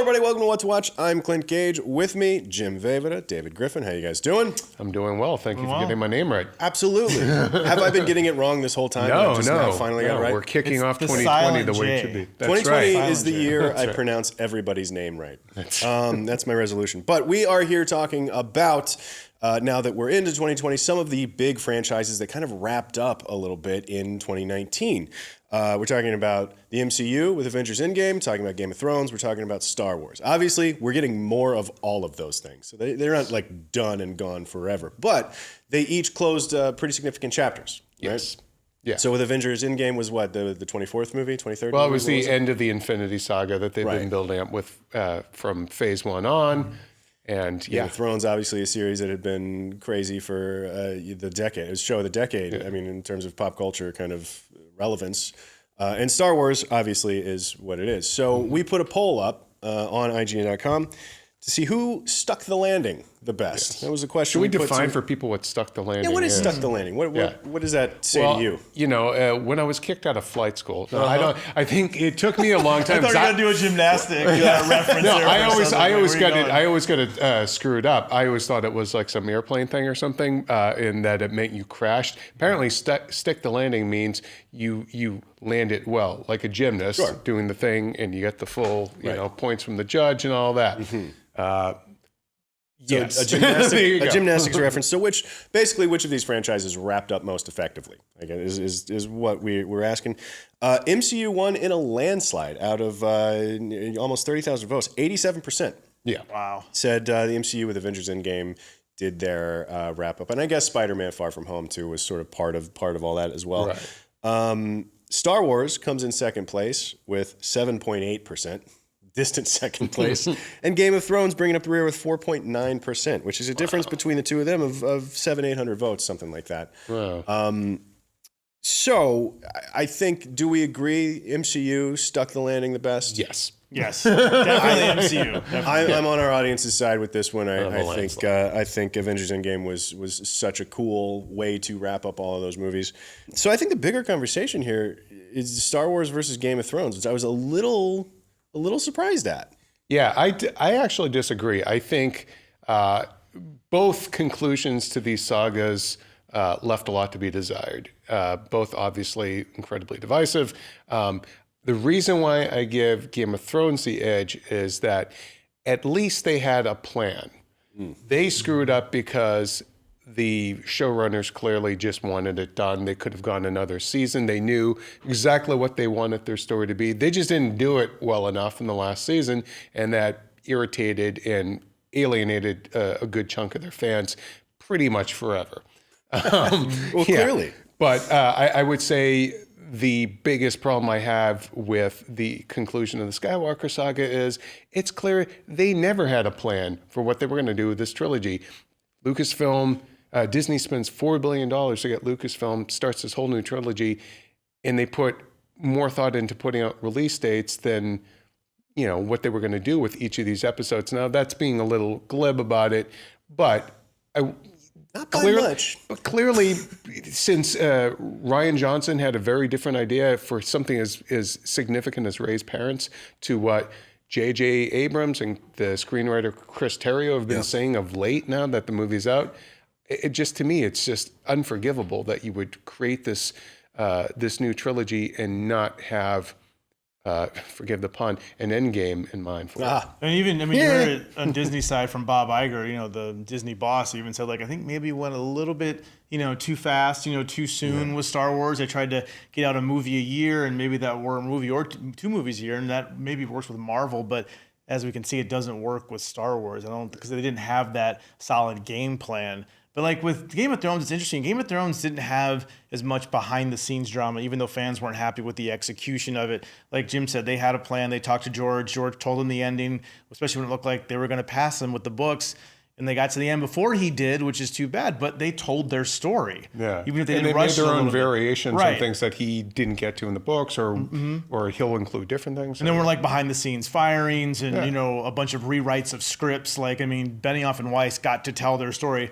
everybody. Welcome to What to Watch. I'm Clint Gage. With me, Jim Vejvoda, David Griffin. How you guys doing? I'm doing well. Thank you for getting my name right. Absolutely. Have I been getting it wrong this whole time? No. Now finally got it right? We're kicking off 2020 the way it should be. That's 2020 right. is the year I pronounce everybody's name right. That's my resolution. But we are here talking about, now that we're into 2020, some of the big franchises that kind of wrapped up a little bit in 2019. We're talking about the MCU with Avengers Endgame, talking about Game of Thrones, we're talking about Star Wars. Obviously, we're getting more of all of those things. So they're not like done and gone forever, but they each closed pretty significant chapters, right? Yes. Yeah. So with Avengers Endgame was what, the 24th movie, 23rd Well, movie? it was the end of the Infinity Saga that they've been building up with from Phase 1 on. And Game of Thrones, obviously a series that had been crazy for the decade. It was show of the decade, I mean, in terms of pop culture kind of relevance. And Star Wars, obviously, is what it is. So we put a poll up on IGN.com to see who stuck the landing the best. That was a question. Should we define for people what stuck the landing is? Yeah, what is stuck the landing? What does that say to you? You know, when I was kicked out of flight school, I think it took me a long time. I thought you were going to do a gymnastic reference there. I always got it screwed up. I always thought it was like some airplane thing or something, and that it meant you crashed. Apparently, stick the landing means you land it well, like a gymnast doing the thing, and you get the full points from the judge and all that. So a gymnastics reference. So which of these franchises wrapped up most effectively? Again, is what we're asking. MCU won in a landslide out of almost 30,000 votes. 87%. Yeah. Wow. Said the MCU with Avengers Endgame did their wrap up, and I guess Spider-Man: Far From Home too was sort of part of all that as well. Right. Star Wars comes in second place with 7.8%. Distant second place, and Game of Thrones bringing up the rear with 4.9%, which is a difference between the two of them of 700-800 votes, something like that. Wow. So I think, do we agree MCU stuck the landing the best? Yes. Yes, definitely MCU. I'm on our audience's side with this one. I think Avengers Endgame was such a cool way to wrap up all of those movies. So I think the bigger conversation here is Star Wars versus Game of Thrones, which I was a little surprised at. Yeah, I actually disagree. I think both conclusions to these sagas left a lot to be desired. Both obviously incredibly divisive. The reason why I give Game of Thrones the edge is that at least they had a plan. They screwed up because the showrunners clearly just wanted it done. They could have gone another season. They knew exactly what they wanted their story to be. They just didn't do it well enough in the last season, and that irritated and alienated a good chunk of their fans pretty much forever. Clearly. But I would say the biggest problem I have with the conclusion of the Skywalker saga is it's clear they never had a plan for what they were going to do with this trilogy. Lucasfilm, Disney spends $4 billion to get Lucasfilm, starts this whole new trilogy, and they put more thought into putting out release dates than, what they were going to do with each of these episodes. Now, that's being a little glib about it, but not by much. But clearly, since Rian Johnson had a very different idea for something as significant as Rey's parents to what J.J. Abrams and the screenwriter Chris Terrio have been saying of late now that the movie's out, to me, it's just unforgivable that you would create this new trilogy and not have, forgive the pun, an end game in mind for it. And even, you heard it on Disney's side from Bob Iger, the Disney boss, even said, I think maybe went a little bit, too fast, too soon with Star Wars. They tried to get out a movie a year, and maybe that were a movie or two movies a year, and that maybe works with Marvel, but as we can see, it doesn't work with Star Wars. Because they didn't have that solid game plan. But with Game of Thrones, it's interesting. Game of Thrones didn't have as much behind-the-scenes drama, even though fans weren't happy with the execution of it. Like Jim said, they had a plan. They talked to George. George told them the ending, especially when it looked like they were going to pass them with the books. And they got to the end before he did, which is too bad. But they told their story. Yeah, even if they and didn't they rush made their own bit. variations on things that he didn't get to in the books, or he'll include different things. And then we're behind-the-scenes firings and a bunch of rewrites of scripts. Benioff and Weiss got to tell their story.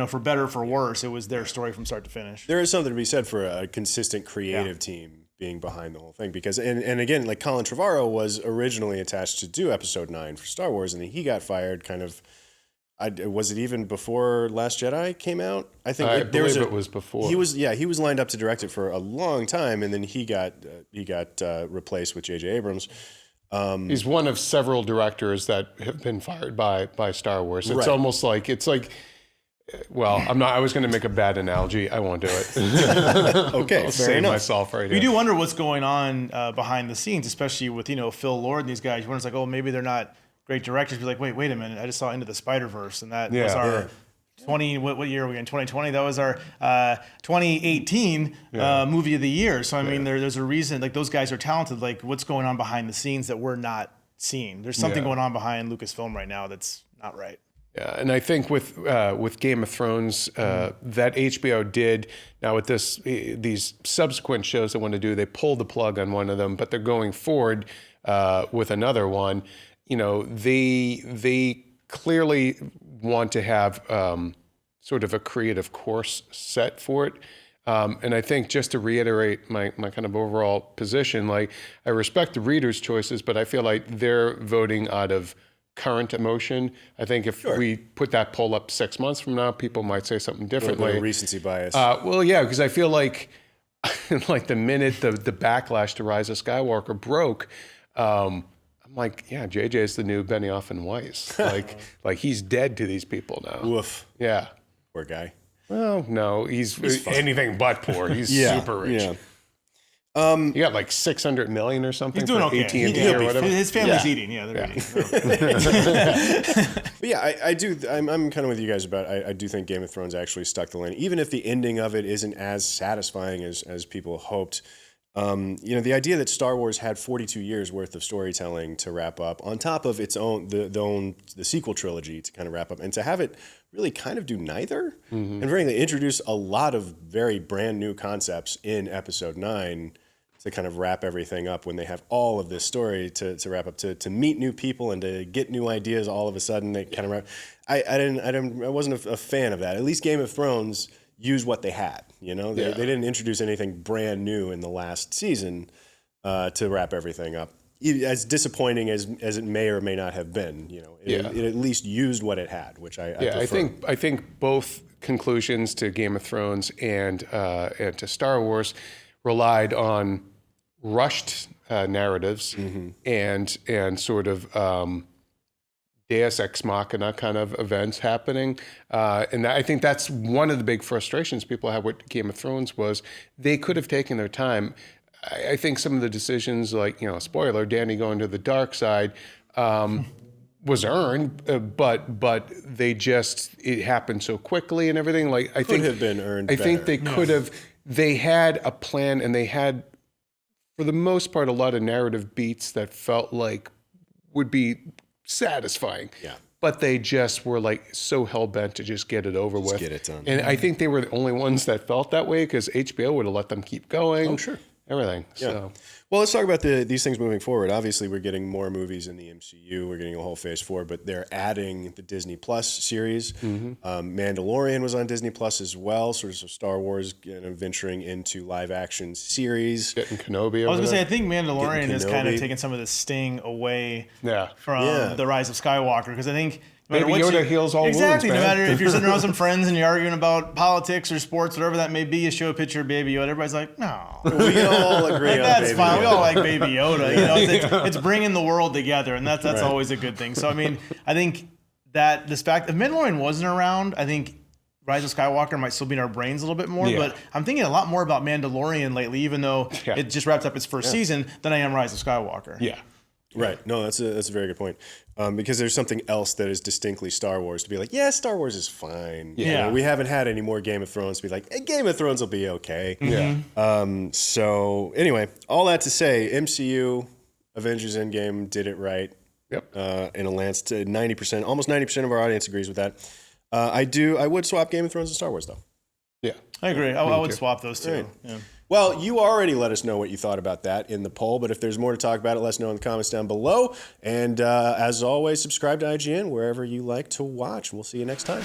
For better or for worse, it was their story from start to finish. There is something to be said for a consistent creative team being behind the whole thing. Because and again, like Colin Trevorrow was originally attached to do Episode 9 for Star Wars, and then he got fired kind of. Was it even before Last Jedi came out? I think I believe it was before. He was lined up to direct it for a long time, and then he got replaced with J.J. Abrams. He's one of several directors that have been fired by Star Wars. It's Right. almost like well, I was going to make a bad analogy. I won't do it. Okay, I'll fair save enough. myself right You here. do wonder what's going on behind the scenes, especially with Phil Lord and these guys. You wonder, it's like, oh, maybe they're not great directors. Be like, wait a minute, I just saw Into the Spider-Verse, and that was our 20. What year are we in? 2020. That was our 2018 movie of the year. So I mean, there's a reason. Like those guys are talented. Like what's going on behind the scenes that we're not seeing? There's something going on behind Lucasfilm right now that's not right. Yeah, and I think with Game of Thrones, that HBO did now with these subsequent shows they want to do, they pulled the plug on one of them, but they're going forward with another one. They clearly want to have sort of a creative course set for it. And I think just to reiterate my kind of overall position, like I respect the readers' choices, but I feel like they're voting out of current emotion. I think if we put that poll up 6 months from now, people might say something differently. Recency bias. Well, yeah, because I feel like like the minute the backlash to Rise of Skywalker broke, I'm like, yeah, JJ is the new Benioff and Weiss. Like he's dead to these people now. Woof. Yeah. Poor guy. Well, no, he's anything but poor. He's super rich. Yeah. He got like 600 million or something. He's doing for okay. AT&T or whatever. His family's eating. Yeah, they're eating. But yeah, I do. I'm kind of with you guys about. I do think Game of Thrones actually stuck the landing, even if the ending of it isn't as satisfying as people hoped. The idea that Star Wars had 42 years worth of storytelling to wrap up, on top of its own the sequel trilogy to kind of wrap up, and to have it really kind of do neither, and frankly introduce a lot of very brand new concepts in Episode 9 to kind of wrap everything up when they have all of this story to wrap up, to meet new people and to get new ideas all of a sudden. They kind of wrap. I wasn't a fan of that. At least Game of Thrones used what they had. They didn't introduce anything brand new in the last season to wrap everything up. As disappointing as it may or may not have been, it at least used what it had, which I prefer. I think both conclusions to Game of Thrones and to Star Wars relied on rushed narratives and sort of Deus Ex Machina kind of events happening. And I think that's one of the big frustrations people have with Game of Thrones was they could have taken their time. I think some of the decisions, like, spoiler, Dany going to the dark side was earned, but it happened so quickly and everything. Like I think could have been earned. I think they could have. They had a plan, and they had, for the most part, a lot of narrative beats that felt like would be satisfying. Yeah. But they just were like so hell bent to just get it over with. Get it done. And I think they were the only ones that felt that way because HBO would have let them keep going. Oh, sure. Everything. Yeah. So. Well, let's talk about these things moving forward. Obviously, we're getting more movies in the MCU. We're getting a whole Phase 4, but they're adding the Disney Plus series. Mandalorian was on Disney Plus as well, sort of Star Wars venturing into live action series. Getting Kenobi. I was gonna say, I think Mandalorian Getting is kind of Kenobi. taking some of the sting away Yeah. from the Rise of Skywalker, because I think no matter Baby what Yoda heals all exactly. wounds, No man. matter if you're sitting around with some friends and you're arguing about politics or sports, whatever that may be, you show a picture of Baby Yoda, everybody's like, no. We can all agree on That's Baby fine. Yoda. We all like Baby Yoda. It's bringing the world together, and that's Right. always a good thing. So I mean, I think that this fact if Mandalorian wasn't around, I think Rise of Skywalker might still be in our brains a little bit more. Yeah. But I'm thinking a lot more about Mandalorian lately, even though it just wrapped up its first season, than I am Rise of Skywalker. Yeah. Right. No, that's a very good point. Because there's something else that is distinctly Star Wars to be like, yeah, Star Wars is fine. Yeah. We haven't had any more Game of Thrones to be like, hey, Game of Thrones will be okay. Yeah. So anyway, all that to say, MCU, Avengers Endgame did it right. Yep. In a lance to 90%, almost 90% of our audience agrees with that. I would swap Game of Thrones and Star Wars though. Yeah. I agree. I would too. swap those two. Right. Yeah. Well, you already let us know what you thought about that in the poll, but if there's more to talk about it, let us know in the comments down below. And as always, subscribe to IGN wherever you like to watch. We'll see you next time.